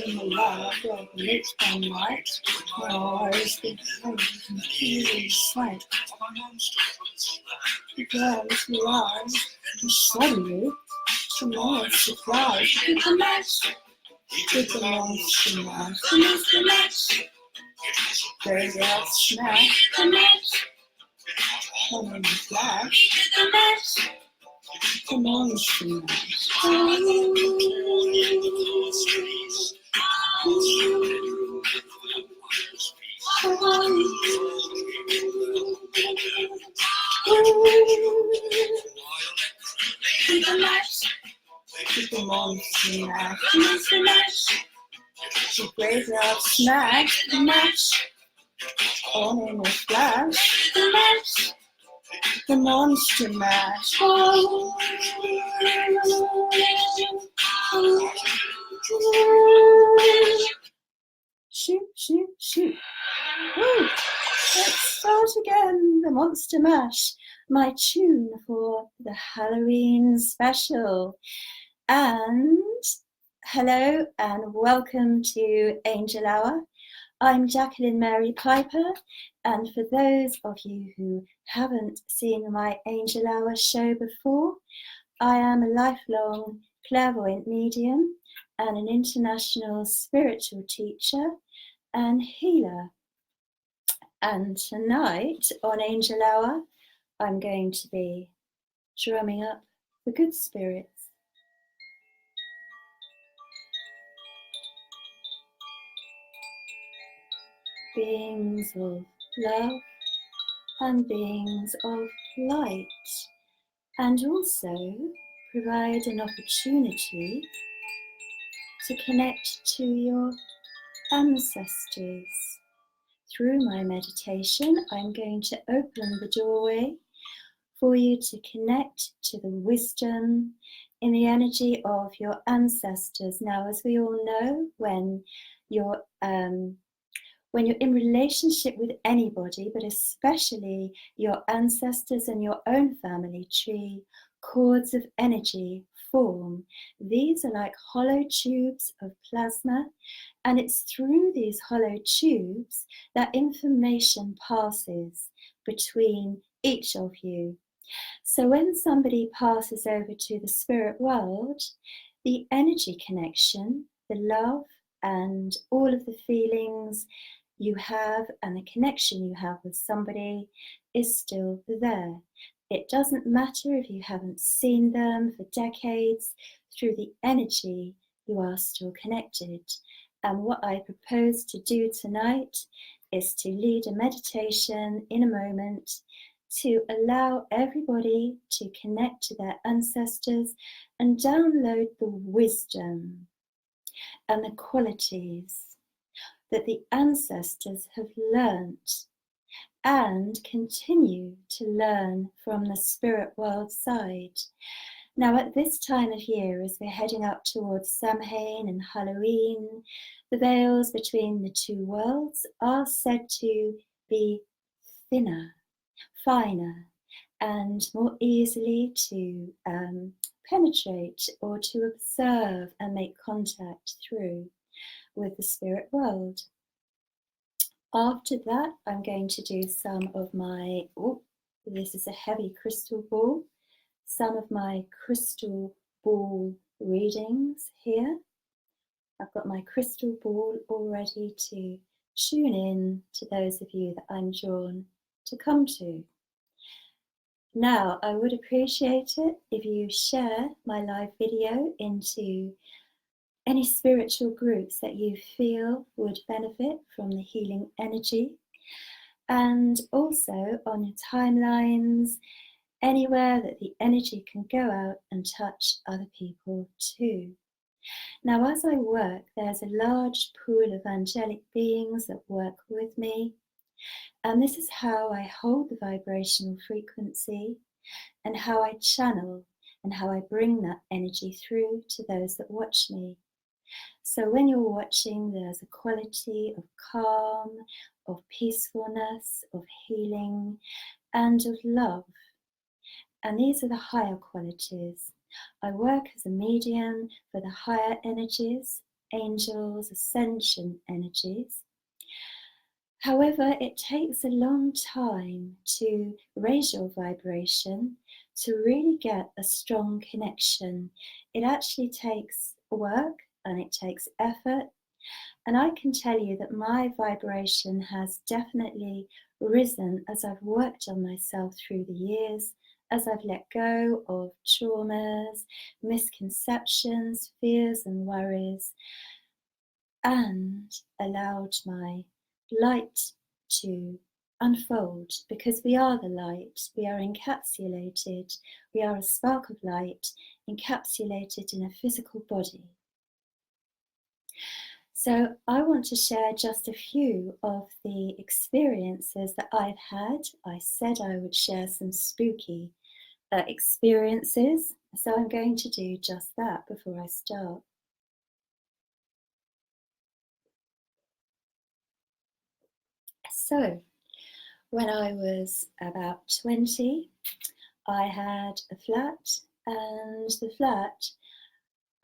in the love of lit by night, my eyes become confused sight. The girls rise, and suddenly, to my surprise, with a match, with a monster mash, the match, there's a smash, the match, come in flash, the match, the monster mash. The match, the monster mash, the graveyard smash, the match, on in a flash, the match, the monster mash. Shoot, shoot, shoot. Woo! Let's start again, the Monster Mash, my tune for the Halloween special. And hello and welcome to Angel Hour. I'm Jacqueline Mary Piper, and for those of you who haven't seen my Angel Hour show before, I am a lifelong clairvoyant medium and an international spiritual teacher and healer. And tonight on Angel Hour, I'm going to be drumming up the good spirits. Beings of love and beings of light, and also provide an opportunity to connect to your ancestors. Through my meditation, I'm going to open the doorway for you to connect to the wisdom in the energy of your ancestors. Now, as we all know, when you're in relationship with anybody, but especially your ancestors and your own family tree, cords of energy form. These are like hollow tubes of plasma, and it's through these hollow tubes that information passes between each of you. So when somebody passes over to the spirit world, the energy connection, the love, and all of the feelings you have and the connection you have with somebody is still there. It doesn't matter if you haven't seen them for decades, through the energy you are still connected. And what I propose to do tonight is to lead a meditation in a moment to allow everybody to connect to their ancestors and download the wisdom and the qualities that the ancestors have learnt and continue to learn from the spirit world side. Now, at this time of year, as we're heading up towards Samhain and Halloween, the veils between the two worlds are said to be thinner, finer, and more easily to penetrate or to observe and make contact through with the spirit world. After that, I'm going to do some of my, this is a heavy crystal ball, some of my crystal ball readings here. I've got my crystal ball all ready to tune in to those of you that I'm drawn to come to. Now, I would appreciate it if you share my live video into any spiritual groups that you feel would benefit from the healing energy, and also on your timelines, anywhere that the energy can go out and touch other people too. Now, as I work, there's a large pool of angelic beings that work with me, and this is how I hold the vibrational frequency and how I channel and how I bring that energy through to those that watch me. So when you're watching, there's a quality of calm, of peacefulness, of healing, and of love. And these are the higher qualities. I work as a medium for the higher energies, angels, ascension energies. However, it takes a long time to raise your vibration, to really get a strong connection. It actually takes work and it takes effort. And I can tell you that my vibration has definitely risen as I've worked on myself through the years, as I've let go of traumas, misconceptions, fears, and worries, and allowed my light to unfold, because we are the light, we are encapsulated, we are a spark of light encapsulated in a physical body. So I want to share just a few of the experiences that I've had. I said I would share some spooky experiences, so I'm going to do just that before I start. So, when I was about 20, I had a flat, and the flat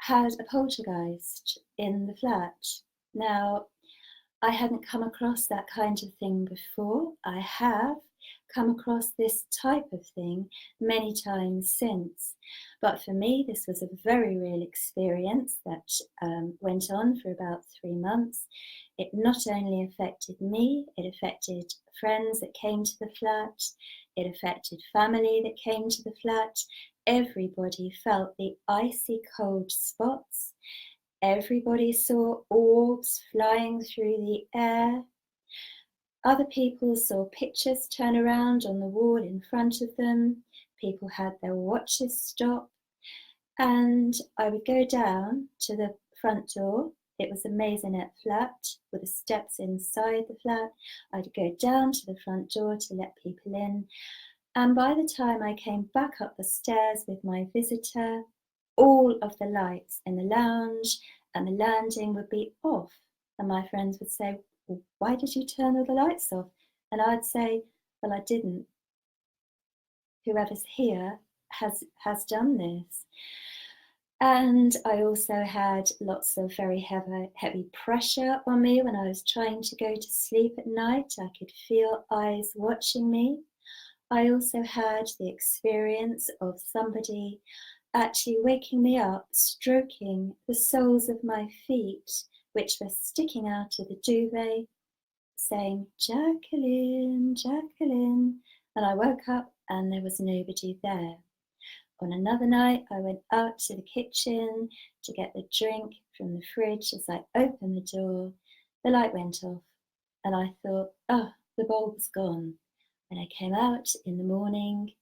had a poltergeist in the flat. Now, I hadn't come across that kind of thing before. I have come across this type of thing many times since. But for me, this was a very real experience that went on for about 3 months. It not only affected me, it affected friends that came to the flat, it affected family that came to the flat. Everybody felt the icy cold spots. Everybody saw orbs flying through the air. Other people saw pictures turn around on the wall in front of them. People had their watches stop. And I would go down to the front door. It was a maisonette flat with the steps inside the flat. I'd go down to the front door to let people in. And by the time I came back up the stairs with my visitor, all of the lights in the lounge and the landing would be off. And my friends would say, well, why did you turn all the lights off? And I'd say, well, I didn't. Whoever's here has done this. And I also had lots of very heavy pressure on me when I was trying to go to sleep at night. I could feel eyes watching me. I also had the experience of somebody actually waking me up, stroking the soles of my feet, which were sticking out of the duvet, saying, Jacqueline, Jacqueline. And I woke up and there was nobody there. On another night, I went out to the kitchen to get the drink from the fridge. As I opened the door, the light went off, and I thought, oh, the bulb's gone. When I came out in the morning,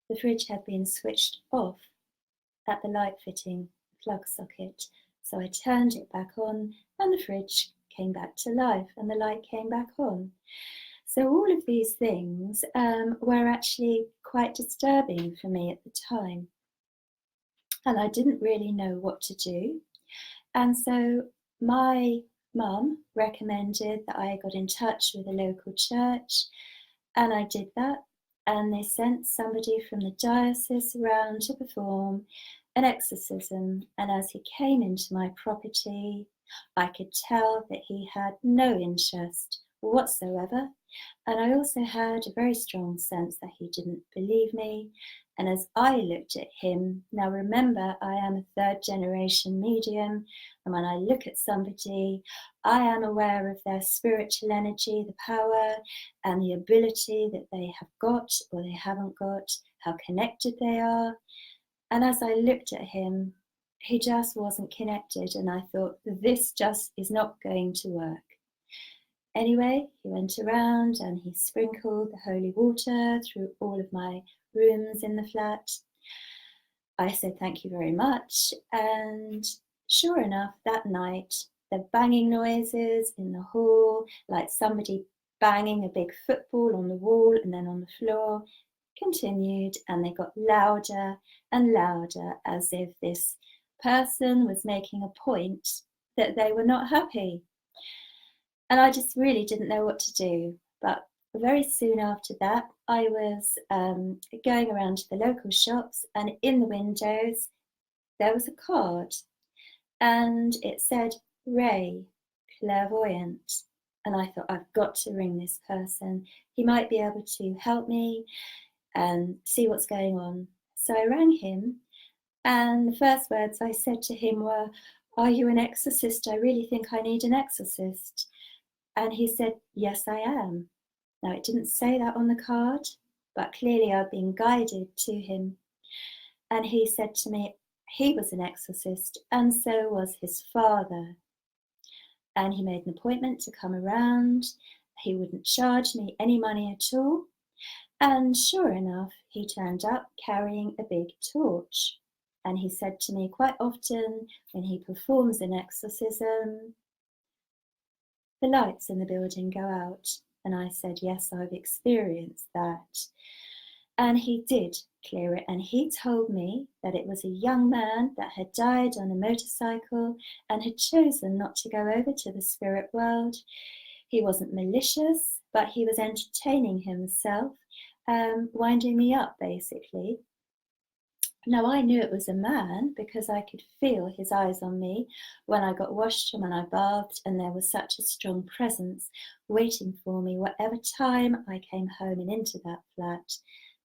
the fridge had been switched off at the light fitting plug socket. So I turned it back on, and the fridge came back to life, and the light came back on. So all of these things were actually quite disturbing for me at the time. And I didn't really know what to do. And so my mum recommended that I got in touch with a local church, and I did that. And they sent somebody from the diocese around to perform an exorcism. And as he came into my property, I could tell that he had no interest whatsoever. And I also had a very strong sense that he didn't believe me. And as I looked at him, now remember, I am a third generation medium. And when I look at somebody, I am aware of their spiritual energy, the power and the ability that they have got or they haven't got, how connected they are. And as I looked at him, he just wasn't connected. And I thought, this just is not going to work. Anyway, he went around and he sprinkled the holy water through all of my rooms in the flat. I said thank you very much, and sure enough, that night, the banging noises in the hall, like somebody banging a big football on the wall and then on the floor, continued, and they got louder and louder, as if this person was making a point that they were not happy. And I just really didn't know what to do. But very soon after that, I was going around to the local shops, and in the windows, there was a card. and it said, Ray, clairvoyant. And I thought, I've got to ring this person. He might be able to help me and see what's going on. So I rang him, and the first words I said to him were, are you an exorcist? I really think I need an exorcist. And he said, yes, I am. Now, it didn't say that on the card, but clearly I'd been guided to him. And he said to me, he was an exorcist, and so was his father. And he made an appointment to come around. He wouldn't charge me any money at all. And sure enough, he turned up carrying a big torch. And he said to me quite often when he performs an exorcism, the lights in the building go out. And I said, yes, I've experienced that. And he did clear it. And he told me that it was a young man that had died on a motorcycle and had chosen not to go over to the spirit world. He wasn't malicious, but he was entertaining himself, winding me up, basically. Now, I knew it was a man because I could feel his eyes on me when I got washed and when I bathed, and there was such a strong presence waiting for me. Whatever time I came home and into that flat,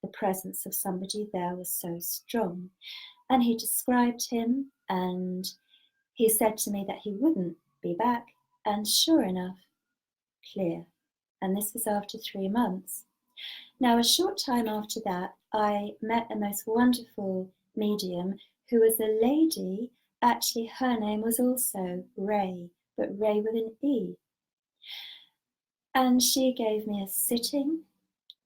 the presence of somebody there was so strong. And he described him, and he said to me that he wouldn't be back, and sure enough, clear. And this was after 3 months. Now, a short time after that, I met a most wonderful medium who was a lady. Actually, her name was also Ray, but Ray with an E. And she gave me a sitting,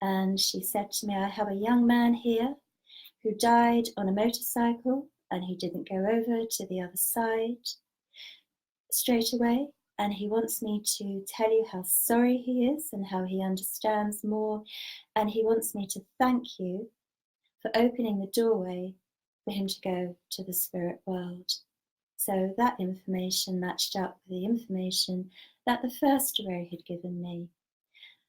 and she said to me, I have a young man here who died on a motorcycle, and he didn't go over to the other side straight away. And he wants me to tell you how sorry he is and how he understands more. And he wants me to thank you for opening the doorway for him to go to the spirit world. So that information matched up with the information that the first Ray had given me.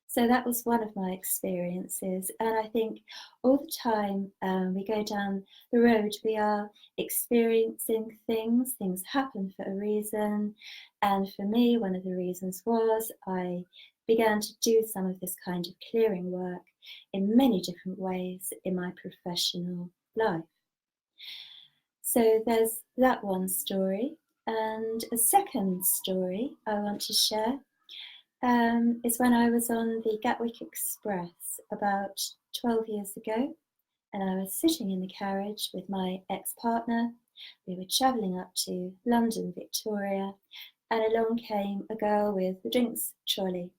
So that was one of my experiences. And I think all the time we go down the road, we are experiencing things. Things happen for a reason. And for me, one of the reasons was I began to do some of this kind of clearing work in many different ways in my professional life. So there's that one story. And a second story I want to share is when I was on the Gatwick Express about 12 years ago, and I was sitting in the carriage with my ex-partner. We were travelling up to London, Victoria, and along came a girl with the drinks trolley.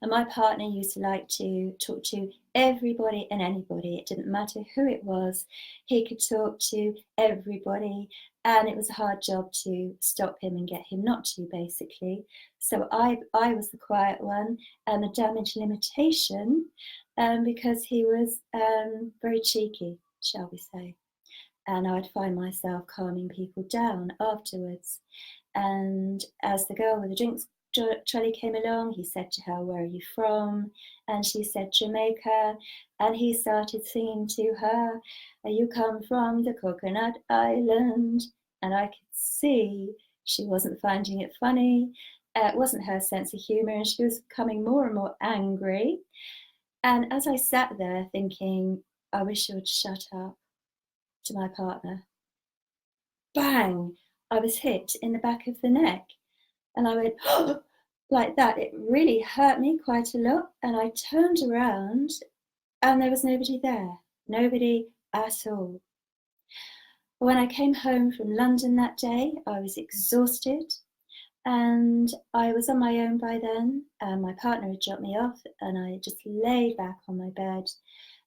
And my partner used to like to talk to everybody and anybody. It didn't matter who it was. He could talk to everybody, and it was a hard job to stop him and get him not to, basically. So I was the quiet one and the damage limitation because he was very cheeky, shall we say. And I'd find myself calming people down afterwards. And as the girl with the drinks trolley came along, he said to her, where are you from? And she said, Jamaica. And he started singing to her, you come from the Coconut Island. And I could see she wasn't finding it funny. It wasn't her sense of humour, and she was becoming more and more angry. And as I sat there thinking, I wish she would shut up, to my partner, bang, I was hit in the back of the neck. And I went, oh, like that. It really hurt me quite a lot. And I turned around and there was nobody there. Nobody at all. When I came home from London that day, I was exhausted and I was on my own by then. My partner had dropped me off and I just lay back on my bed.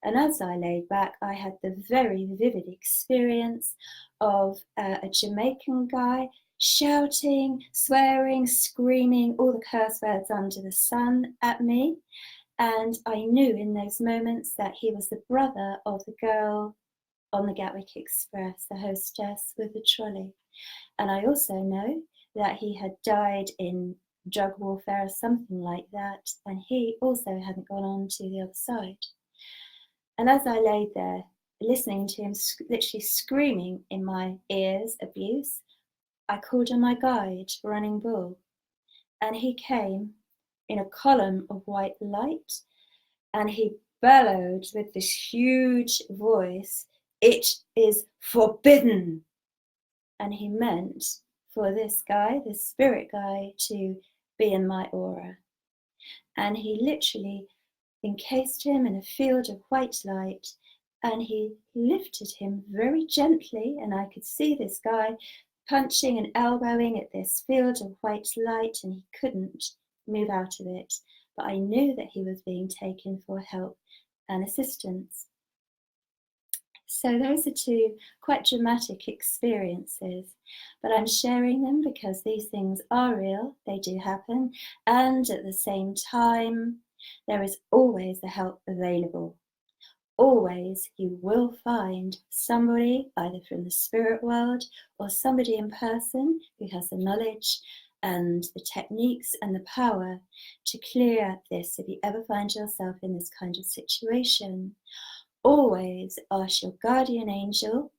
And as I laid back, I had the very vivid experience of a Jamaican guy shouting, swearing, screaming, all the curse words under the sun at me. And I knew in those moments that he was the brother of the girl on the Gatwick Express, the hostess with the trolley. And I also know that he had died in drug warfare or something like that. And he also hadn't gone on to the other side. And as I lay there, listening to him literally screaming in my ears abuse, I called on my guide, Running Bull, and he came in a column of white light, and he bellowed with this huge voice, "It is forbidden!" And he meant for this guy, this spirit guy, to be in my aura. And he literally encased him in a field of white light, and he lifted him very gently, and I could see this guy punching and elbowing at this field of white light, and he couldn't move out of it. But I knew that he was being taken for help and assistance. So those are two quite dramatic experiences, but I'm sharing them because these things are real, they do happen, and at the same time, there is always the help available. Always you will find somebody, either from the spirit world or somebody in person, who has the knowledge and the techniques and the power to clear this if you ever find yourself in this kind of situation. Always ask your guardian angel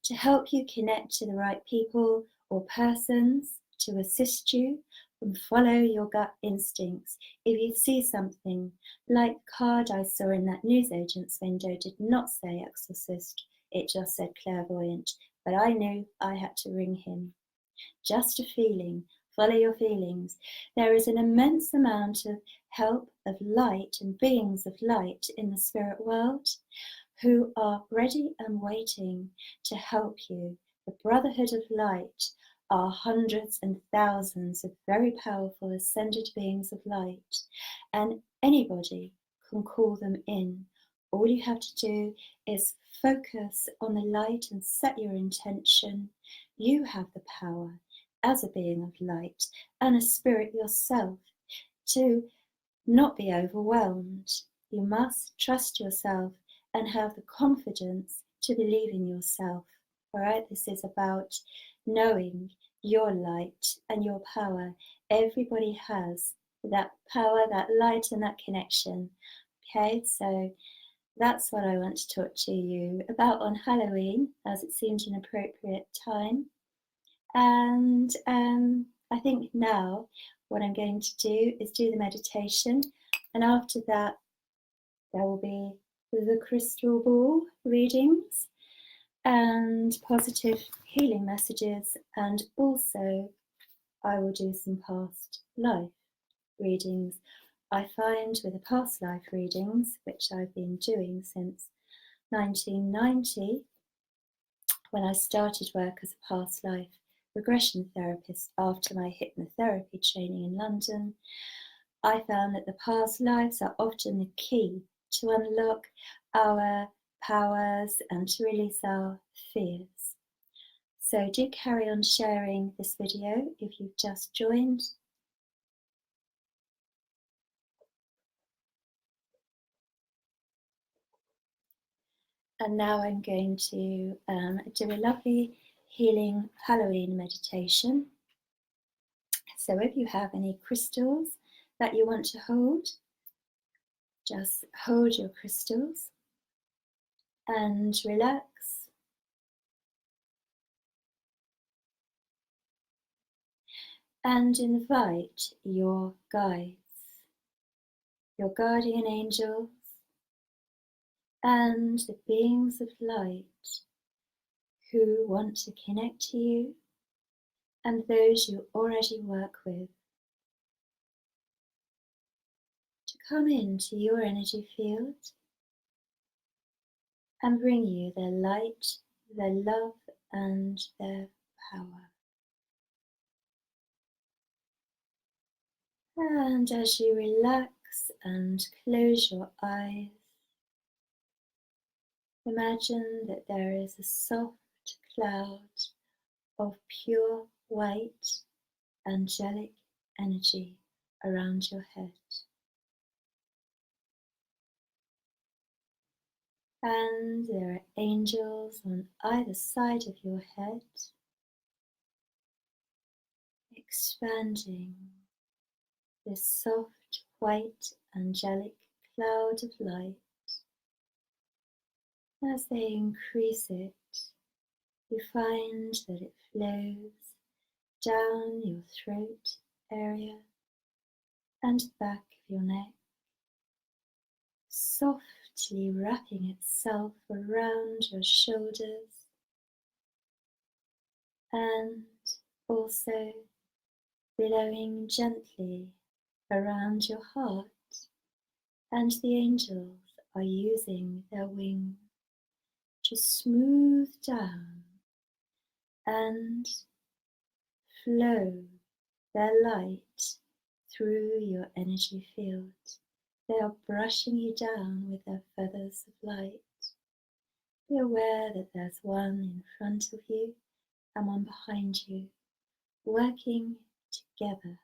to help you connect to the right people or persons to assist you, and follow your gut instincts. If you see something like the card I saw in that newsagent's window did not say exorcist, it just said clairvoyant, but I knew I had to ring him. Just a feeling. Follow your feelings. There is an immense amount of help, of light, and beings of light in the spirit world who are ready and waiting to help you. The Brotherhood of Light are hundreds and thousands of very powerful ascended beings of light, and anybody can call them in. All you have to do is focus on the light and set your intention. You have the power as a being of light and a spirit yourself to not be overwhelmed. You must trust yourself and have the confidence to believe in yourself. All right, this is about knowing your light and your power. Everybody has that power, that light, and that connection. Okay, so that's what I want to talk to you about on Halloween, as it seemed an appropriate time. And I think now what I'm going to do is do the meditation, and after that there will be the crystal ball readings and positive healing messages, and also I will do some past life readings. I find with the past life readings, which I've been doing since 1990, when I started work as a past life regression therapist after my hypnotherapy training in London, I found that the past lives are often the key to unlock our powers and to release our fears. So do carry on sharing this video if you've just joined. And now I'm going to do a lovely healing Halloween meditation. So if you have any crystals that you want to hold, just hold your crystals and relax. And invite your guides, your guardian angels, and the beings of light who want to connect to you, and those you already work with, to come into your energy field and bring you their light, their love, and their power. And as you relax and close your eyes, imagine that there is a soft cloud of pure white angelic energy around your head. And there are angels on either side of your head, expanding this soft white angelic cloud of light As they increase it, you find that it flows down your throat area and back of your neck, softly wrapping itself around your shoulders and also blowing gently around your heart. And the angels are using their wings to smooth down and flow their light through your energy field. They are brushing you down with their feathers of light. Be aware that there's one in front of you and one behind you, working together.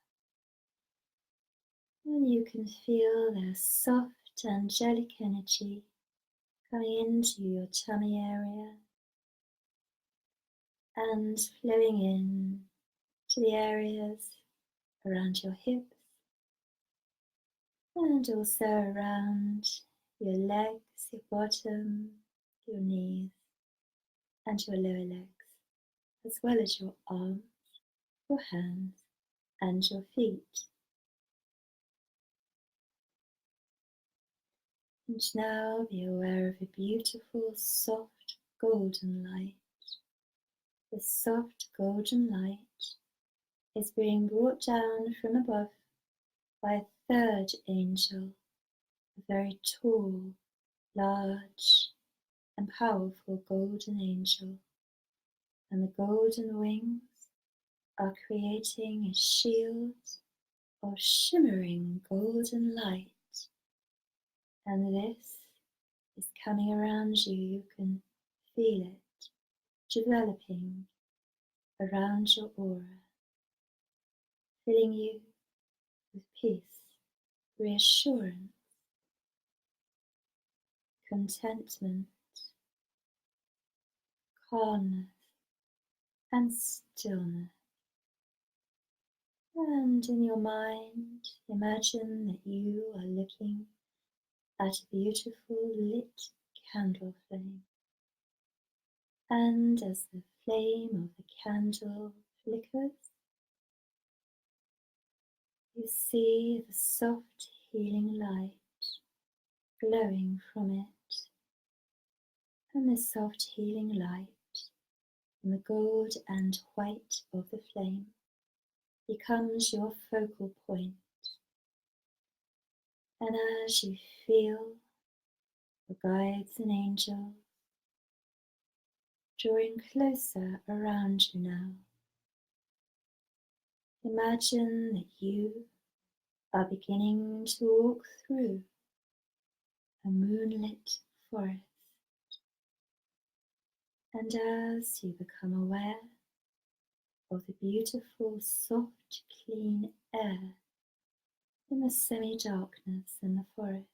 And you can feel their soft angelic energy coming into your tummy area and flowing in to the areas around your hips and also around your legs, your bottom, your knees and your lower legs, as well as your arms, your hands and your feet. And now be aware of a beautiful soft golden light. The soft golden light is being brought down from above by a third angel, a very tall, large and powerful golden angel, and the golden wings are creating a shield of shimmering golden light, and this is coming around you. You can feel it developing around your aura, filling you with peace, reassurance, contentment, calmness and stillness. And in your mind, imagine that you are looking at a beautiful lit candle flame. And as the flame of the candle flickers, you see the soft healing light glowing from it. And the soft healing light and the gold and white of the flame becomes your focal point. And as you feel the guides and angels drawing closer around you now, imagine that you are beginning to walk through a moonlit forest. And as you become aware of the beautiful, soft, clean air in the semi-darkness in the forest,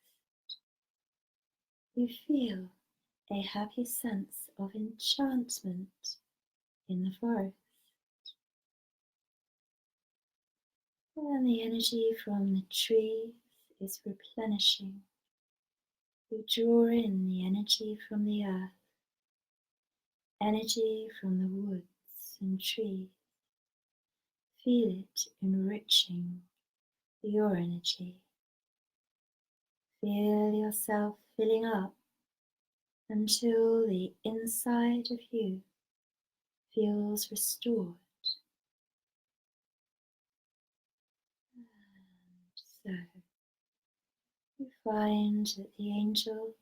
you feel a happy sense of enchantment in the forest. And the energy from the trees is replenishing. You draw in the energy from the earth, energy from the woods and trees. Feel it enriching your energy. Feel yourself filling up until the inside of you feels restored. And so you find that the angels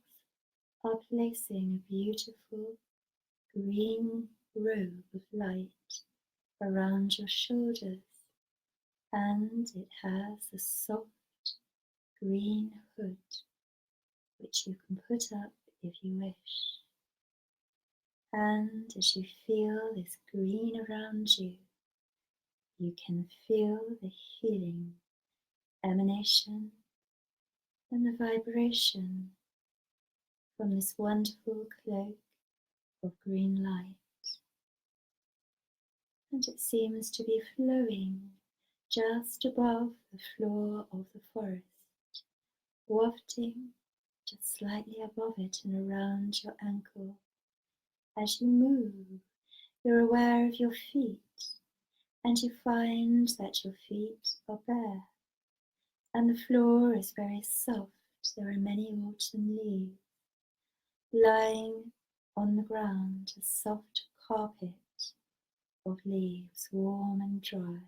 are placing a beautiful green robe of light around your shoulders, and it has a soft green hood which you can put up if you wish. And as you feel this green around you, you can feel the healing emanation and the vibration from this wonderful cloak of green light. And it seems to be flowing just above the floor of the forest, wafting just slightly above it and around your ankle. As you move, you're aware of your feet, and you find that your feet are bare, and the floor is very soft. There are many autumn leaves lying on the ground, a soft carpet of leaves, warm and dry.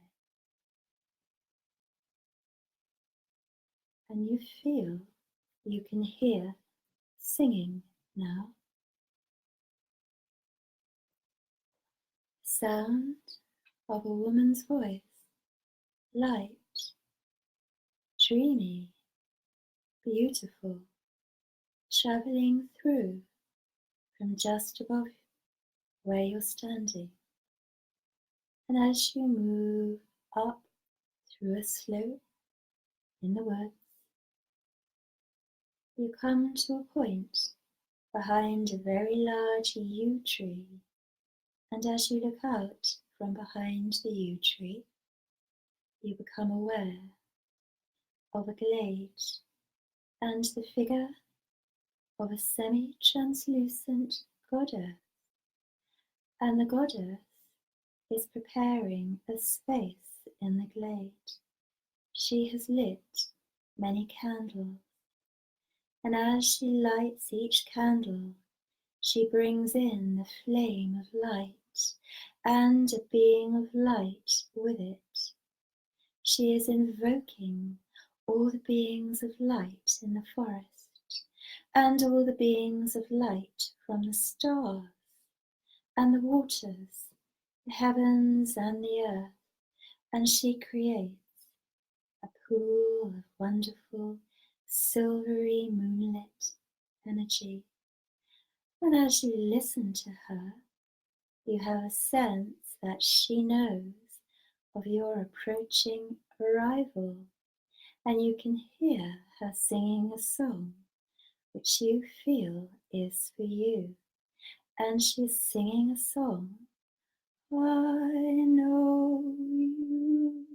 And you feel you can hear singing now. Sound of a woman's voice, light, dreamy, beautiful, traveling through from just above where you're standing. And as you move up through a slope in the woods, you come to a point behind a very large yew tree. And as you look out from behind the yew tree, you become aware of a glade and the figure of a semi-translucent goddess. And the goddess is preparing a space in the glade. She has lit many candles, and as she lights each candle, she brings in the flame of light and a being of light with it. She is invoking all the beings of light in the forest, and all the beings of light from the stars and the waters, the heavens and the earth, and she creates a pool of wonderful, silvery moonlit energy. And as you listen to her, you have a sense that she knows of your approaching arrival, and you can hear her singing a song which you feel is for you. And she's singing a song. I know you.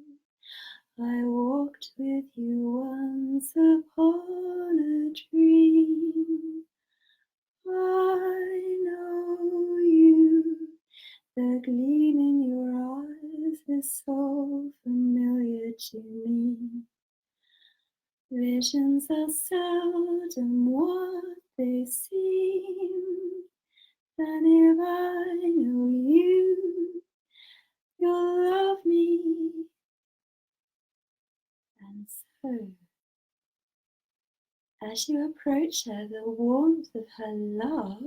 I walked with you once upon a dream. I know you. The gleam in your eyes is so familiar to me. Visions are seldom what they seem. And if I know you, you'll love me. And so, as you approach her, the warmth of her love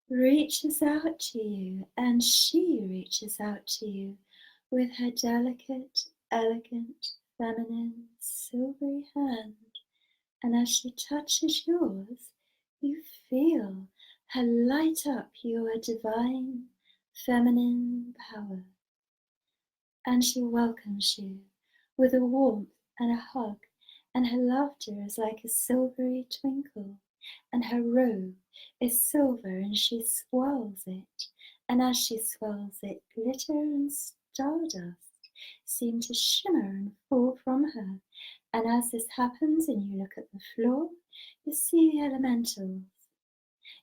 reaches out to you, and she reaches out to you with her delicate, elegant, feminine, silvery hand. And as she touches yours, you feel her light up your divine, feminine power. And she welcomes you with a warmth and a hug, and her laughter is like a silvery twinkle, and her robe is silver, and she swirls it, and as she swirls it, glitter and stardust seem to shimmer and fall from her. And as this happens and you look at the floor, you see the elementals.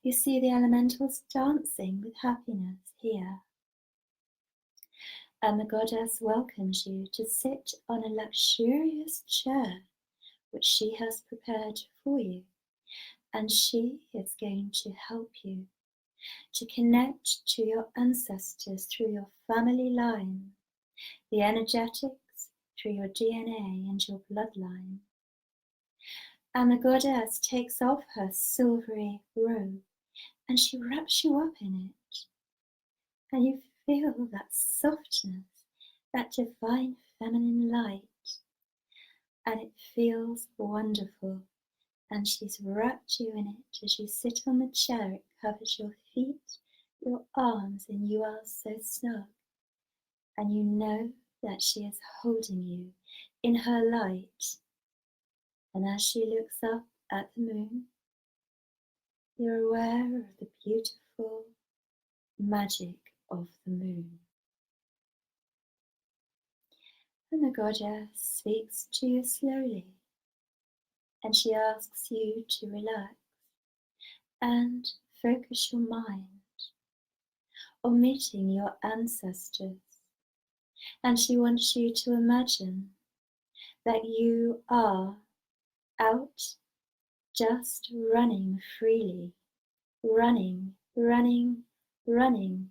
You see the elementals dancing with happiness here. And the goddess welcomes you to sit on a luxurious chair which she has prepared for you. And she is going to help you to connect to your ancestors through your family line, the energetics through your DNA and your bloodline. And the goddess takes off her silvery robe and she wraps you up in it. And you feel that softness, that divine feminine light. And it feels wonderful. And she's wrapped you in it as you sit on the chair. It covers your feet, your arms, and you are so snug. And you know that she is holding you in her light. And as she looks up at the moon, you're aware of the beautiful magic of the moon. And the goddess speaks to you slowly. and she asks you to relax and focus your mind on meeting your ancestors. And she wants you to imagine that you are out just running freely, running, running, running.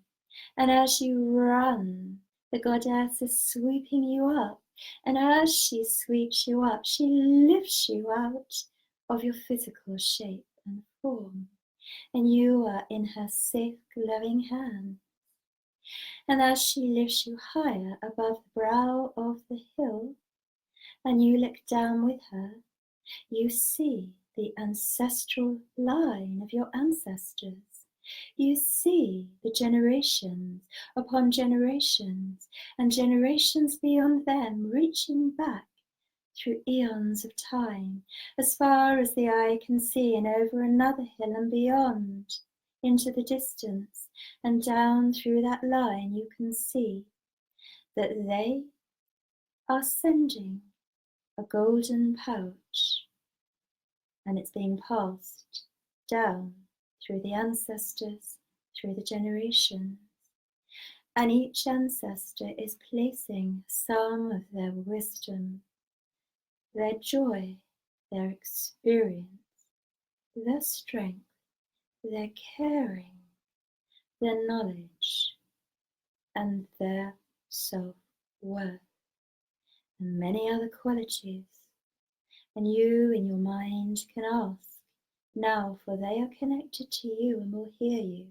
And as you run, the goddess is sweeping you up. And as she sweeps you up, she lifts you out of your physical shape and form. And you are in her safe, loving hand. And as she lifts you higher above the brow of the hill, and you look down with her, you see the ancestral line of your ancestors. You see the generations upon generations and generations beyond them, reaching back through eons of time, as far as the eye can see, and over another hill and beyond, into the distance. And down through that line you can see that they are sending a golden pouch, and it's being passed down through the ancestors, through the generations. And each ancestor is placing some of their wisdom, their joy, their experience, their strength, their caring, their knowledge, and their self-worth, and many other qualities. And you in your mind can ask now, for they are connected to you and will hear you.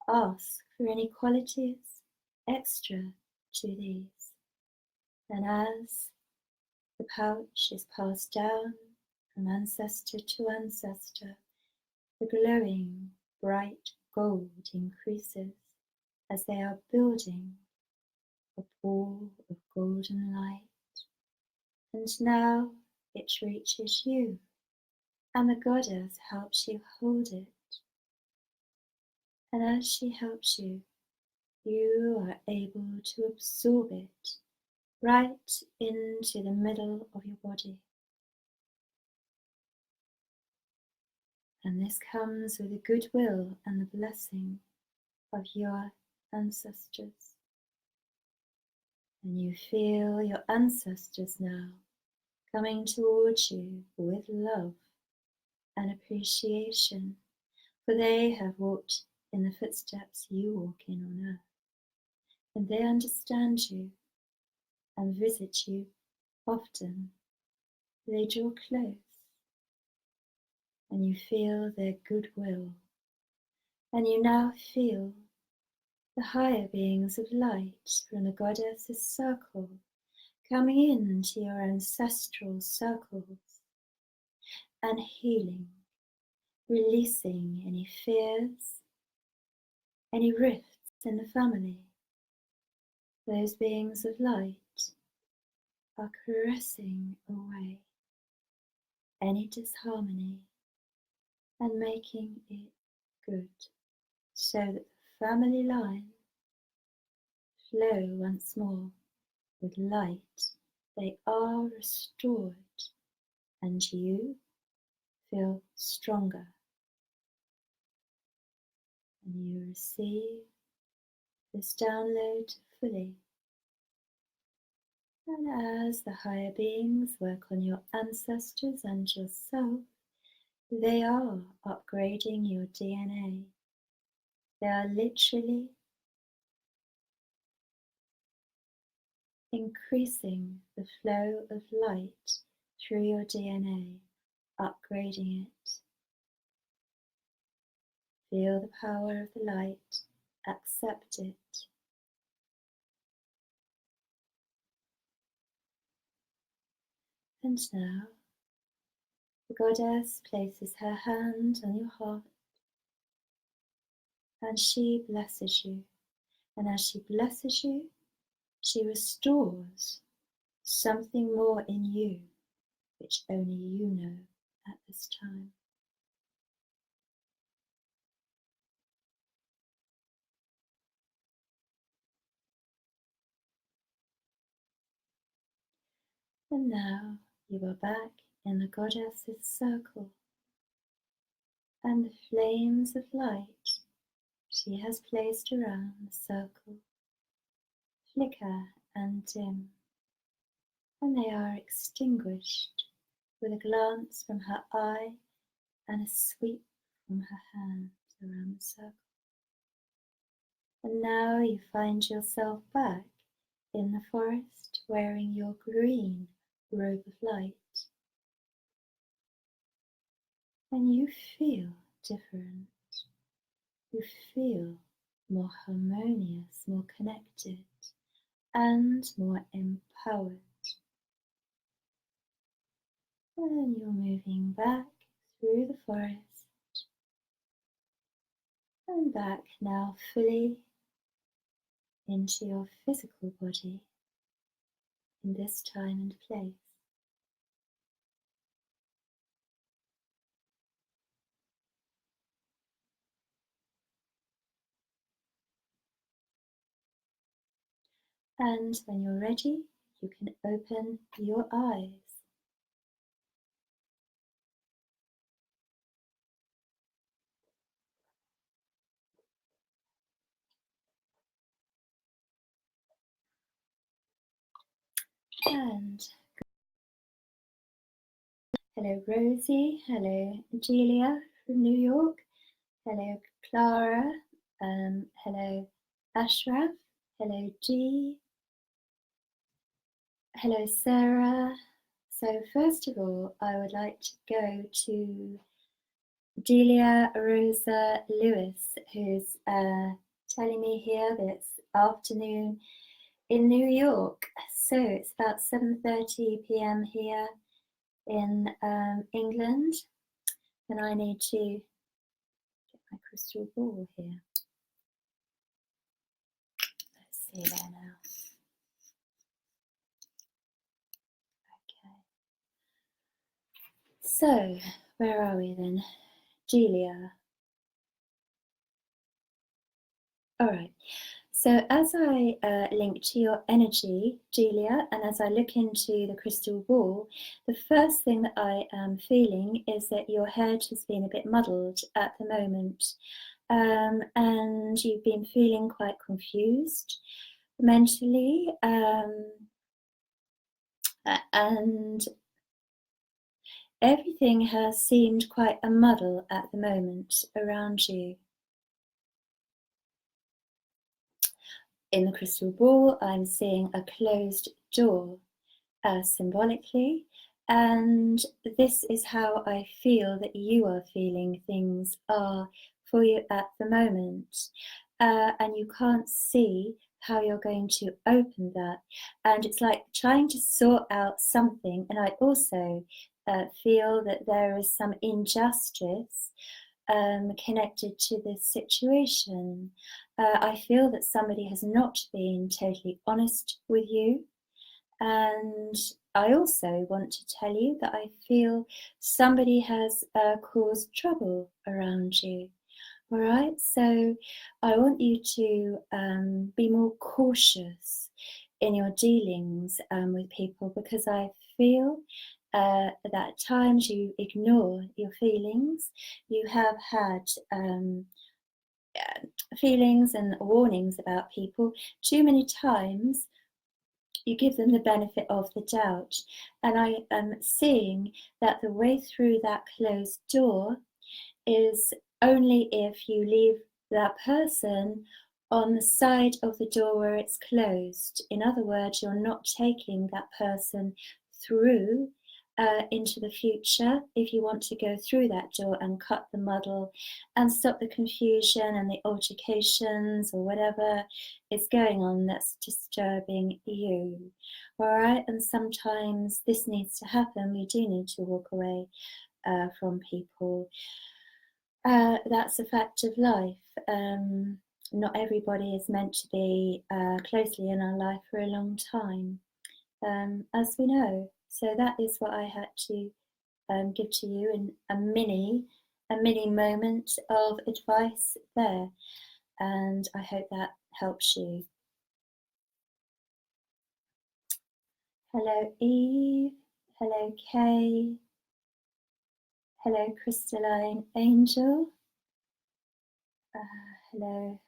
Ask for any qualities extra to these. And as the pouch is passed down from ancestor to ancestor, the glowing bright gold increases as they are building a pool of golden light. And now it reaches you, and the goddess helps you hold it. And as she helps you, you are able to absorb it right into the middle of your body. And this comes with the goodwill and the blessing of your ancestors. And you feel your ancestors now coming towards you with love and appreciation, for they have walked in the footsteps you walk in on earth. And they understand you and visit you often. They draw close, and you feel their goodwill. And you now feel the higher beings of light from the goddess's circle coming into your ancestral circles and healing, releasing any fears, any rifts in the family. Those beings of light are caressing away any disharmony and making it good, so that the family line flow once more with light. They are restored, and you feel stronger, and you receive this download fully. And as the higher beings work on your ancestors and yourself, they are upgrading your DNA. They are literally increasing the flow of light through your DNA, upgrading it. Feel the power of the light, accept it. And now, the goddess places her hand on your heart, and she blesses you. And as she blesses you, she restores something more in you, which only you know at this time. And now you are back in the goddess's circle, and the flames of light she has placed around the circle flicker and dim, and they are extinguished with a glance from her eye and a sweep from her hands around the circle. And now you find yourself back in the forest wearing your green robe of light. And you feel different. You feel more harmonious, more connected, and more empowered. And you're moving back through the forest and back now fully into your physical body in this time and place. And when you're ready, you can open your eyes. And hello Rosie, hello Julia from New York, hello Clara, hello Ashraf, hello G, hello Sarah. So first of all, I would like to go to Delia Rosa Lewis, who's telling me here that it's afternoon in New York. So it's about 7:30 p.m. here in England, and I need to get my crystal ball here. Let's see there now. Okay. So where are we then? Julia. All right. So as I link to your energy, Julia, and as I look into the crystal ball, the first thing that I am feeling is that your head has been a bit muddled at the moment, and you've been feeling quite confused mentally, and everything has seemed quite a muddle at the moment around you. In the crystal ball, I'm seeing a closed door symbolically, and this is how I feel that you are feeling things are for you at the moment, and you can't see how you're going to open that, and it's like trying to sort out something. And I also feel that there is some injustice connected to this situation. I feel that somebody has not been totally honest with you, and I also want to tell you that I feel somebody has caused trouble around you. All right, so I want you to be more cautious in your dealings with people, because I feel that at times you ignore your feelings. You have had feelings and warnings about people too many times. You give them the benefit of the doubt, and I am seeing that the way through that closed door is only if you leave that person on the side of the door where it's closed. In other words, you're not taking that person through into the future. If you want to go through that door and cut the muddle and stop the confusion and the altercations or whatever is going on that's disturbing you. All right, and sometimes this needs to happen. We do need to walk away from people. That's a fact of life. Not everybody is meant to be closely in our life for a long time, as we know. So that is what I had to give to you in a mini moment of advice there, and I hope that helps you. Hello Eve, hello Kay, Hello, Crystalline Angel. Hello,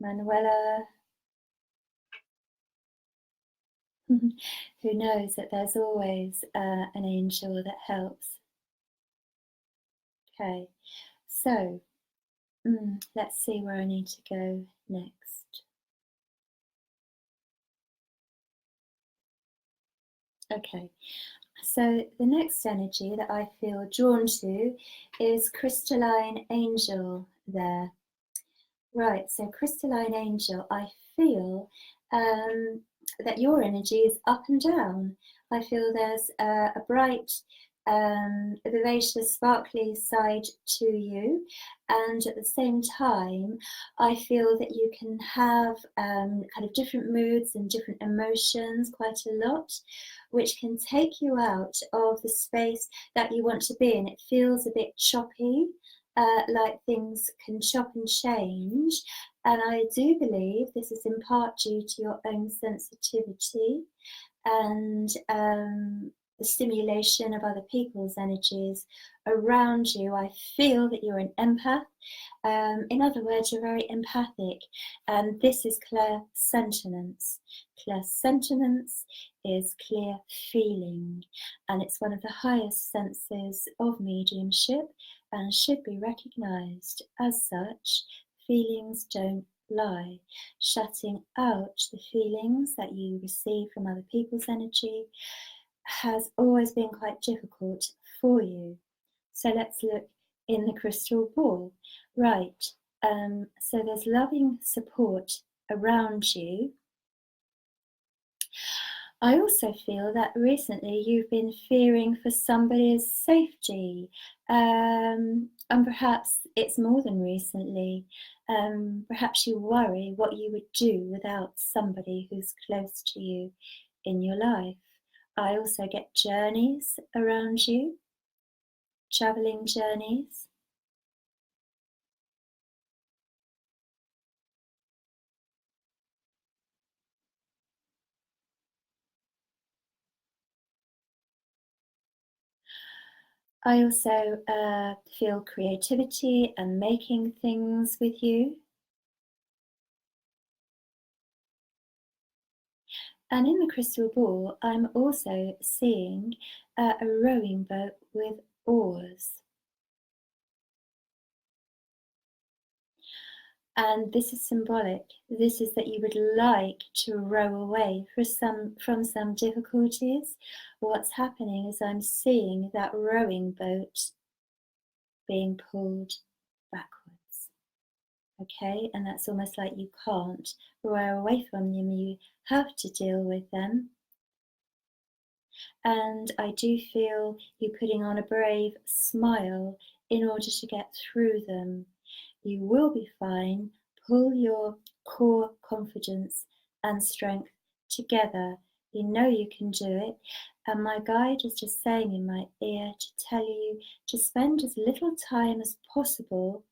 Manuela. Who knows that there's always an angel that helps. Okay, so let's see where I need to go next. Okay, so the next energy that I feel drawn to is Crystalline Angel there. Right, so Crystalline Angel, I feel that your energy is up and down. I feel there's a bright, vivacious, sparkly side to you, and at the same time, I feel that you can have kind of different moods and different emotions quite a lot, which can take you out of the space that you want to be in. It feels a bit choppy. Like things can chop and change, and I do believe this is in part due to your own sensitivity and the stimulation of other people's energies around you. I feel that you're an empath. In other words, you're very empathic, and this is clairsentience. Clairsentience is clear feeling, and it's one of the highest senses of mediumship and should be recognised as such. Feelings don't lie. Shutting out the feelings that you receive from other people's energy has always been quite difficult for you. So let's look in the crystal ball. Right, so there's loving support around you. I also feel that recently you've been fearing for somebody's safety, and perhaps it's more than recently. Perhaps you worry what you would do without somebody who's close to you in your life. I also get journeys around you, traveling journeys. I also feel creativity and making things with you. And in the crystal ball, I'm also seeing a rowing boat with oars. And this is symbolic. This is that you would like to row away from some difficulties. What's happening is I'm seeing that rowing boat being pulled backwards. Okay, and that's almost like you can't row away from them, you have to deal with them. And I do feel you putting on a brave smile in order to get through them. You will be fine. Pull your core confidence and strength together. You know you can do it. And my guide is just saying in my ear to tell you to spend as little time as possible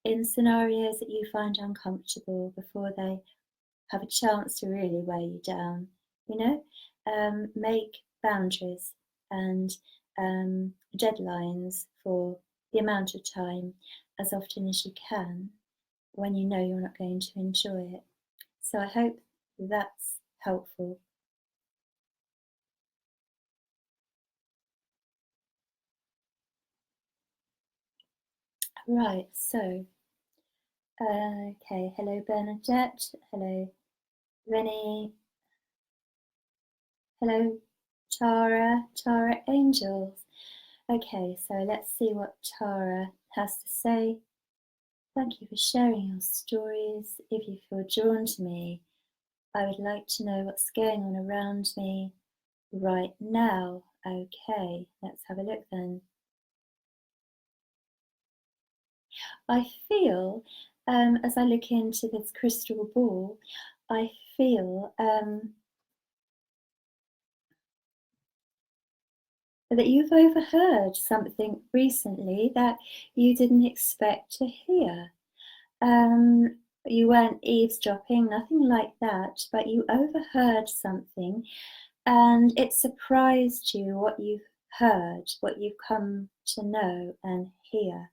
in scenarios that you find uncomfortable before they have a chance to really weigh you down. You know, make boundaries and deadlines for the amount of time as often as you can when you know you're not going to enjoy it. So I hope that's helpful. Right, so, okay, hello Bernadette, hello Rennie, hello Tara Angels. Okay, so let's see what Tara has to say. Thank you for sharing your stories. If you feel drawn to me, I would like to know what's going on around me right now. Okay, let's have a look then. I feel, as I look into this crystal ball, I feel that you've overheard something recently that you didn't expect to hear. You weren't eavesdropping, nothing like that, but you overheard something and it surprised you what you heard, what you've come to know and hear.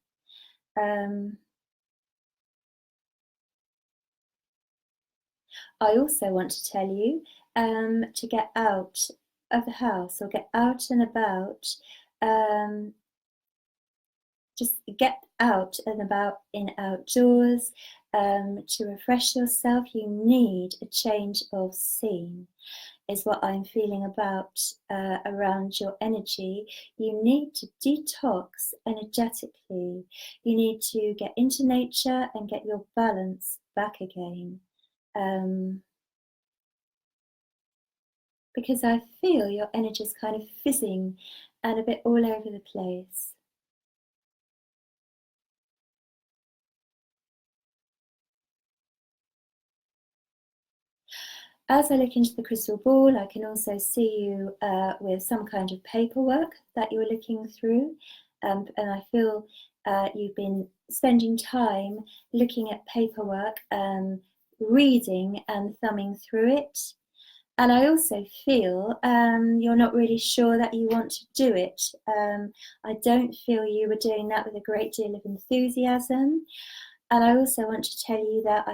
I also want to tell you to get out of the house or get out and about. Just get out and about in outdoors to refresh yourself. You need a change of scene, is what I'm feeling about around your energy. You need to detox energetically. You need to get into nature and get your balance back again. Because I feel your energy is kind of fizzing and a bit all over the place. As I look into the crystal ball, I can also see you with some kind of paperwork that you're looking through. And I feel you've been spending time looking at paperwork, reading and thumbing through it. And I also feel you're not really sure that you want to do it. I don't feel you were doing that with a great deal of enthusiasm. And I also want to tell you that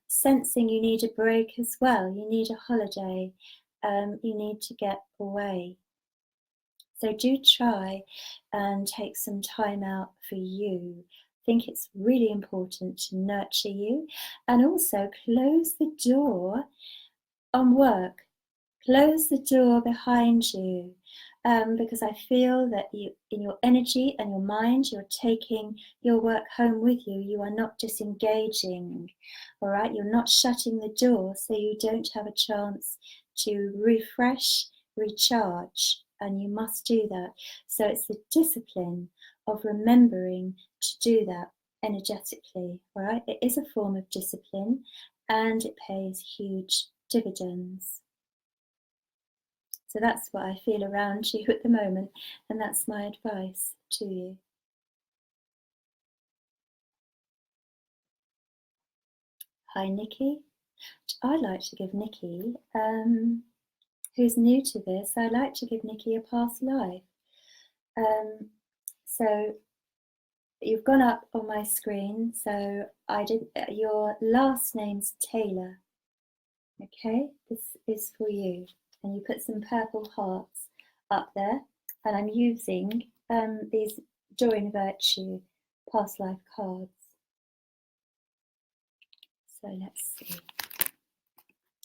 sensing you need a break as well. You need a holiday. You need to get away. So do try and take some time out for you. I think it's really important to nurture you, and also close the door on work. Close the door behind you, because I feel that you, in your energy and your mind, you're taking your work home with you. You are not disengaging, all right? You're not shutting the door, so you don't have a chance to refresh, recharge, and you must do that. So it's the discipline of remembering to do that energetically, all right? It is a form of discipline, and it pays huge dividends. So that's what I feel around you at the moment, and that's my advice to you. Hi, Nikki. I'd like to give Nikki, who's new to this, I'd like to give Nikki a past life. So you've gone up on my screen, so your last name's Taylor. Okay, this is for you. And you put some purple hearts up there, and I'm using these Joy and Virtue past life cards. So let's see.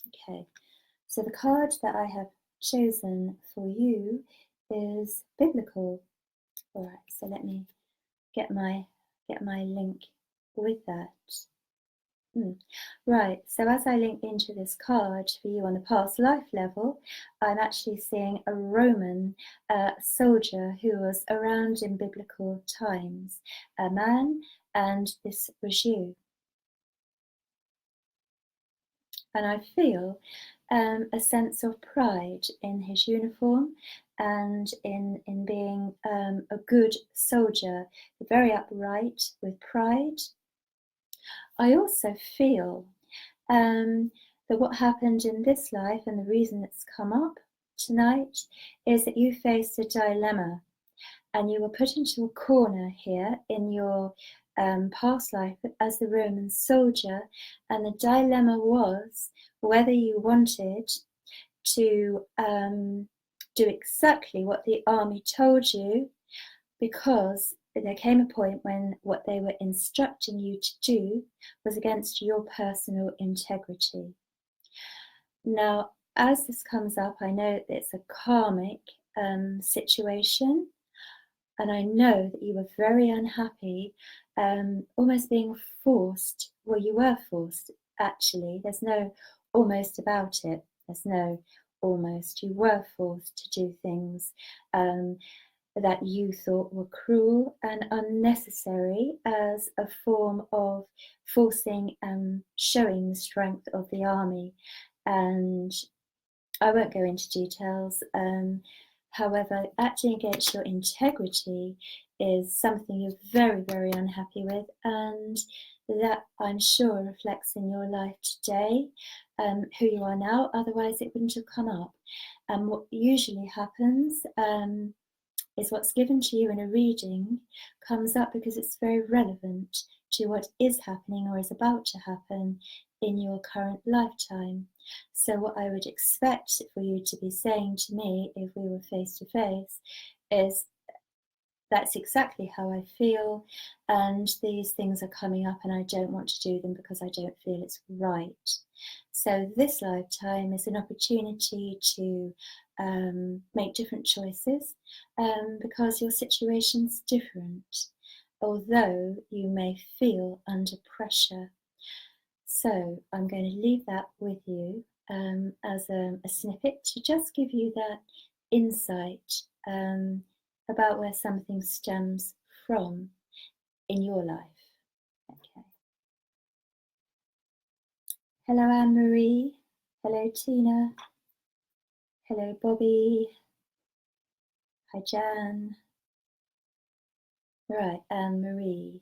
Okay, so the card that I have chosen for you is biblical. All right, so let me get my link with that. Right, so as I link into this card for you on the past life level, I'm actually seeing a Roman soldier who was around in biblical times, a man, and this was you. And I feel a sense of pride in his uniform and in being a good soldier, very upright with pride. I also feel that what happened in this life, and the reason it's come up tonight, is that you faced a dilemma and you were put into a corner here in your past life as the Roman soldier, and the dilemma was whether you wanted to do exactly what the army told you, because there came a point when what they were instructing you to do was against your personal integrity. Now, as this comes up, I know that it's a karmic situation, and I know that you were very unhappy, almost being forced. Well, you were forced, actually. There's no almost about it. There's no almost. You were forced to do things that you thought were cruel and unnecessary as a form of forcing and showing the strength of the army. And I won't go into details. However, acting against your integrity is something you're very, very unhappy with, and that I'm sure reflects in your life today, who you are now, otherwise it wouldn't have come up. And what usually happens is what's given to you in a reading comes up because it's very relevant to what is happening or is about to happen in your current lifetime. So what I would expect for you to be saying to me if we were face to face is, that's exactly how I feel, and these things are coming up and I don't want to do them because I don't feel it's right. So this lifetime is an opportunity to make different choices because your situation's different, although you may feel under pressure. So I'm going to leave that with you as a snippet to just give you that insight about where something stems from in your life. Okay. Hello, Anne-Marie. Hello, Tina. Hello, Bobby. Hi, Jan. Right, Anne-Marie.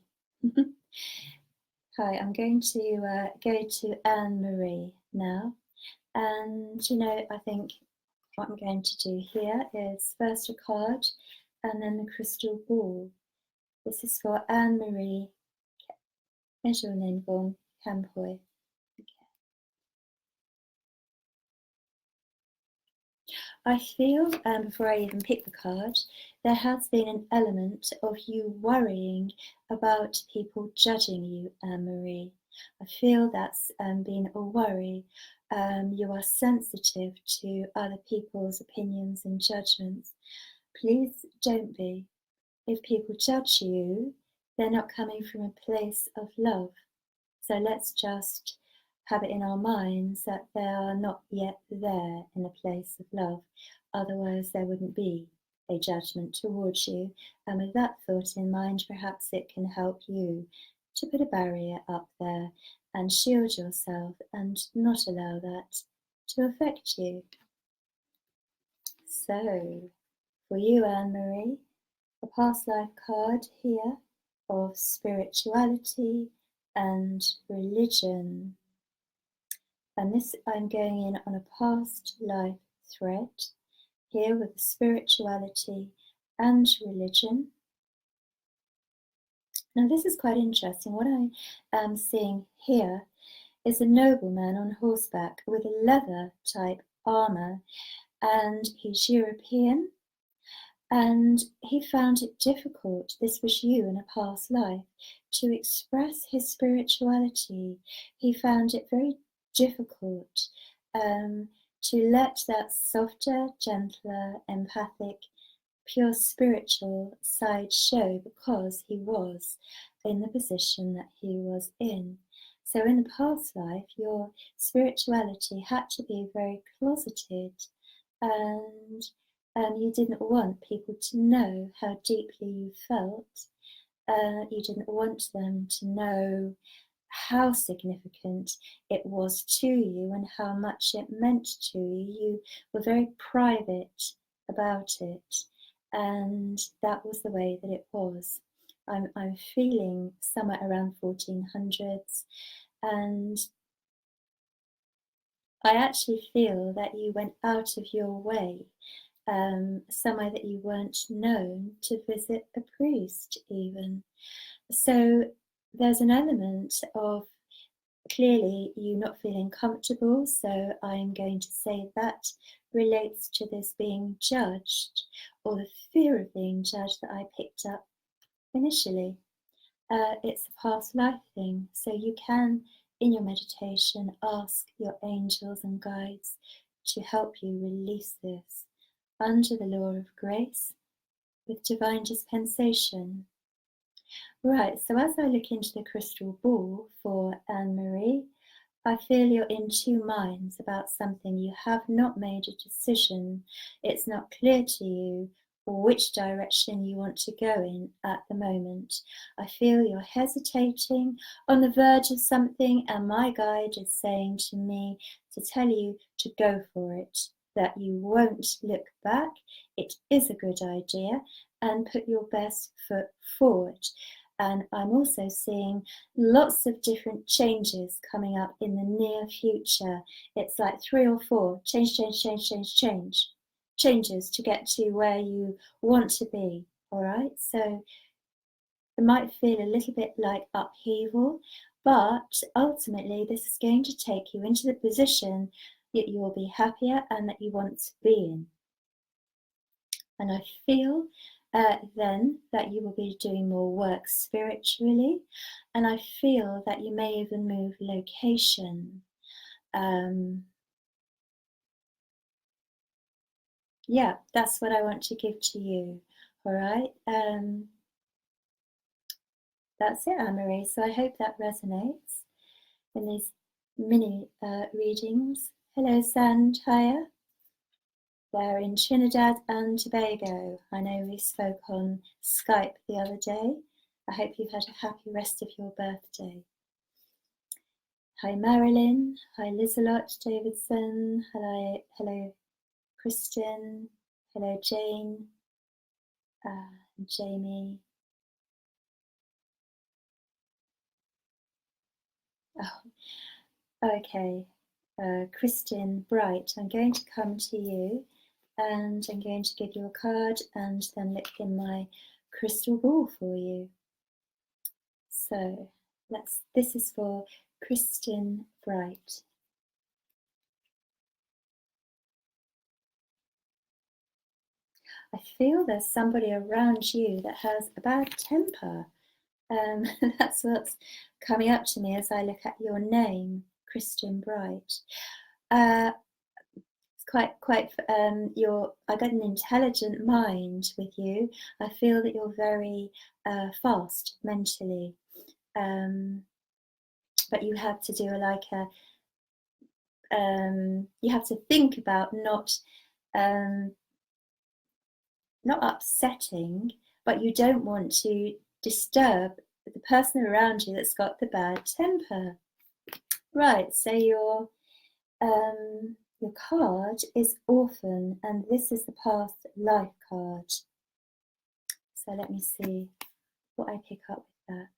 Hi, I'm going to go to Anne-Marie now. And, I think what I'm going to do here is first a card and then the crystal ball. This is for Anne-Marie Mejoninborn Campoy. I feel, before I even pick the card, there has been an element of you worrying about people judging you, Anne-Marie. I feel that's been a worry. You are sensitive to other people's opinions and judgments. Please don't be. If people judge you, they're not coming from a place of love. So let's just have it in our minds that they are not yet there in a place of love. Otherwise, there wouldn't be a judgment towards you. And with that thought in mind, perhaps it can help you to put a barrier up there and shield yourself and not allow that to affect you. So, for you, Anne-Marie, a past life card here of spirituality and religion. And this, I'm going in on a past life thread here with spirituality and religion. Now this is quite interesting. What I am seeing here is a nobleman on horseback with a leather type armour, and he's European. And he found it difficult, this was you in a past life, to express his spirituality. He found it very difficult to let that softer, gentler, empathic, pure spiritual side show because he was in the position that he was in. So in the past life, your spirituality had to be very closeted, and you didn't want people to know how deeply you felt. You didn't want them to know how significant it was to you and how much it meant to you. You were very private about it, and that was the way that it was. I'm feeling somewhere around 1400s, and I actually feel that you went out of your way, somewhere that you weren't known, to visit a priest even. So there's an element of clearly you not feeling comfortable, so I'm going to say that relates to this being judged, or the fear of being judged that I picked up initially. It's a past life thing, so you can, in your meditation, ask your angels and guides to help you release this under the law of grace with divine dispensation. Right, so as I look into the crystal ball for Anne-Marie, I feel you're in two minds about something. You have not made a decision. It's not clear to you which direction you want to go in at the moment. I feel you're hesitating, on the verge of something, and my guide is saying to me to tell you to go for it, that you won't look back. It is a good idea, and put your best foot forward. And I'm also seeing lots of different changes coming up in the near future. It's like 3 or 4 changes to get to where you want to be. All right, so it might feel a little bit like upheaval, but ultimately this is going to take you into the position that you will be happier and that you want to be in. And I feel then that you will be doing more work spiritually, and I feel that you may even move location. Yeah, that's what I want to give to you. All right. That's it, Anne-Marie. So I hope that resonates in these mini readings. Hello, Sandhya. They're in Trinidad and Tobago. I know we spoke on Skype the other day. I hope you've had a happy rest of your birthday. Hi, Marilyn. Hi, Lizelot Davidson. Hello, Kristen. Hello, Jane. Jamie. Oh, okay. Christian Bright, I'm going to come to you and I'm going to give you a card and then look in my crystal ball for you. So this is for Christian Bright. I feel there's somebody around you that has a bad temper. That's what's coming up to me as I look at your name, Christian Bright. I got an intelligent mind with you. I feel that you're very fast mentally, but you have to do you have to think about not upsetting, but you don't want to disturb the person around you that's got the bad temper. Right, so your card is Orphan, and this is the Past Life card. So let me see what I pick up with that.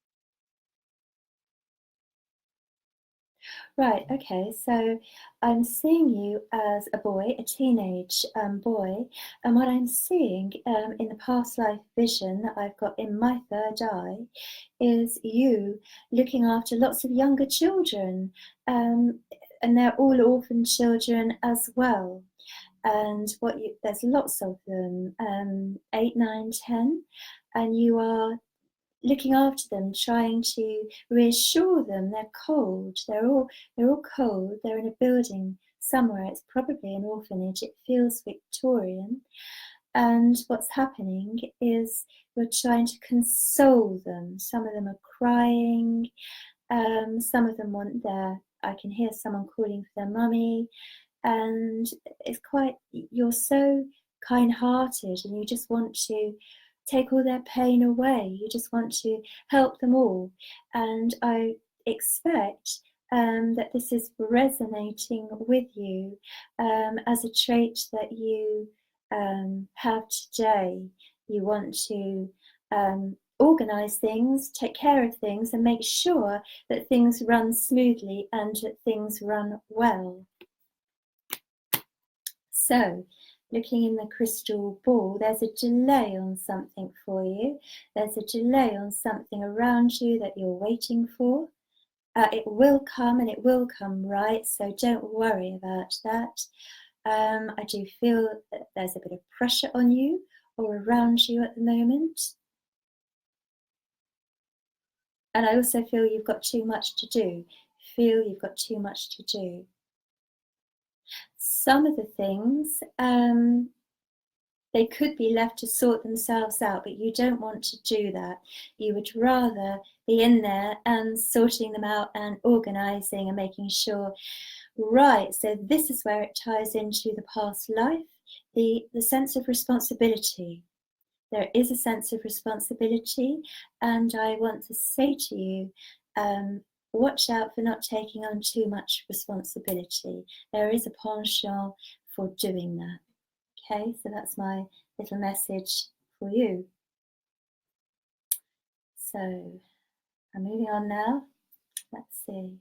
Right, okay, so I'm seeing you as a boy, a teenage boy, and what I'm seeing in the past life vision that I've got in my third eye is you looking after lots of younger children, and they're all orphan children as well. And there's lots of them, 8, 9, 10, and you are looking after them, trying to reassure them. They're cold. They're all cold. They're in a building somewhere. It's probably an orphanage. It feels Victorian. And what's happening is you're trying to console them. Some of them are crying. Some of them I can hear someone calling for their mummy. And you're so kind-hearted, and you just want to take all their pain away. You just want to help them all. And I expect that this is resonating with you as a trait that you have today. You want to organize things, take care of things, and make sure that things run smoothly and that things run well. So, looking in the crystal ball, there's a delay on something for you. There's a delay on something around you that you're waiting for. It will come, and it will come right, so don't worry about that. I do feel that there's a bit of pressure on you or around you at the moment. And I also feel you've got too much to do. You've got too much to do. Some of the things, they could be left to sort themselves out, but you don't want to do that. You would rather be in there and sorting them out and organising and making sure, right, so this is where it ties into the past life, the sense of responsibility. There is a sense of responsibility, and I want to say to you, watch out for not taking on too much responsibility. There is a penchant for doing that. Okay, so that's my little message for you. So I'm moving on now. Let's see.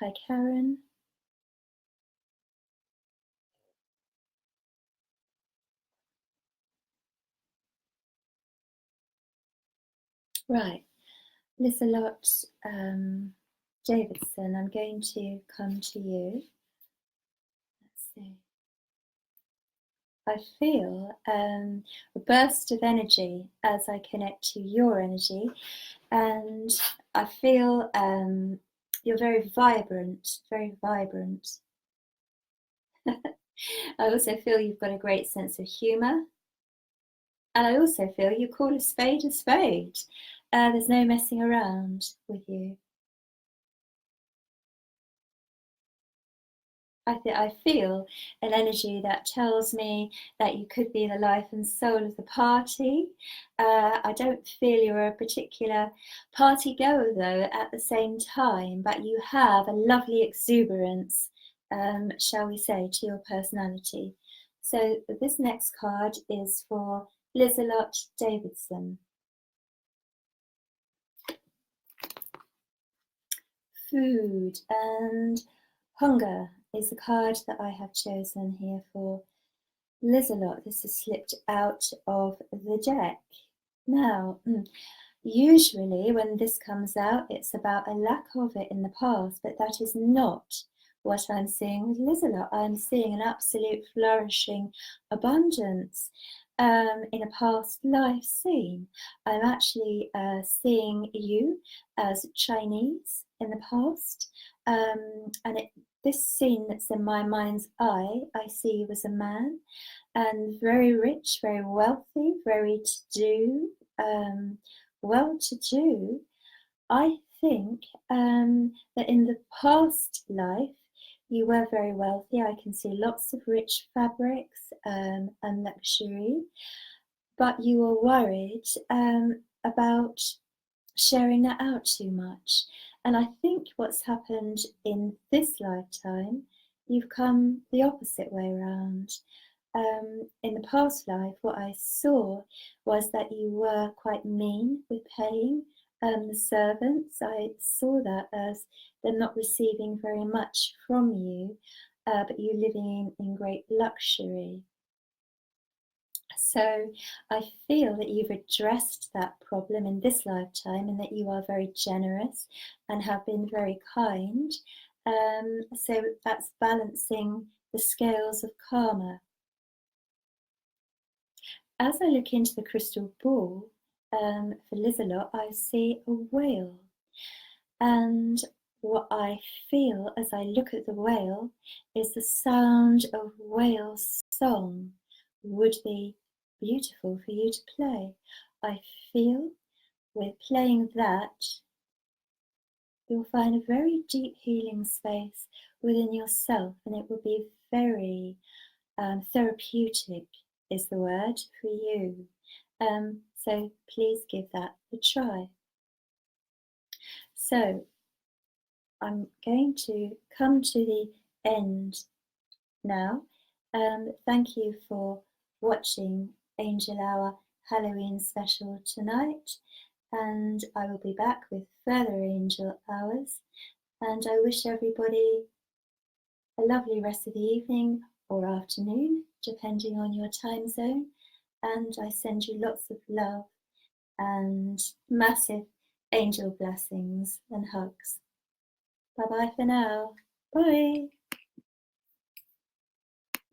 Hi, Karen. Right, Lizelot Davidson, I'm going to come to you. Let's see. I feel a burst of energy as I connect to your energy, and I feel you're very vibrant, very vibrant. I also feel you've got a great sense of humour, and I also feel you call a spade a spade. There's no messing around with you. I feel an energy that tells me that you could be the life and soul of the party. I don't feel you're a particular party goer though at the same time, but you have a lovely exuberance, shall we say, to your personality. So this next card is for Lizelot Davidson. Food and hunger is the card that I have chosen here for Lizelot. This has slipped out of the deck. Now, usually when this comes out, it's about a lack of it in the past, but that is not what I'm seeing with Lizelot. I'm seeing an absolute flourishing abundance in a past life scene. I'm actually seeing you as Chinese in the past, and this scene that's in my mind's eye, I see you as a man, and very rich, very wealthy, very to-do, well-to-do. I think that in the past life, you were very wealthy. I can see lots of rich fabrics and luxury, but you were worried about sharing that out too much. And I think what's happened in this lifetime, you've come the opposite way around. In the past life, what I saw was that you were quite mean with paying the servants. I saw that as them not receiving very much from you, but you living in great luxury. So I feel that you've addressed that problem in this lifetime and that you are very generous and have been very kind. So that's balancing the scales of karma. As I look into the crystal ball for Lizelot, I see a whale. And what I feel as I look at the whale is the sound of whale song would be beautiful for you to play. I feel with playing that, you'll find a very deep healing space within yourself, and it will be very therapeutic is the word for you. So please give that a try. So I'm going to come to the end now. Thank you for watching Angel Hour Halloween special tonight, and I will be back with further Angel Hours, and I wish everybody a lovely rest of the evening or afternoon, depending on your time zone, and I send you lots of love and massive angel blessings and hugs. Bye bye for now. Bye.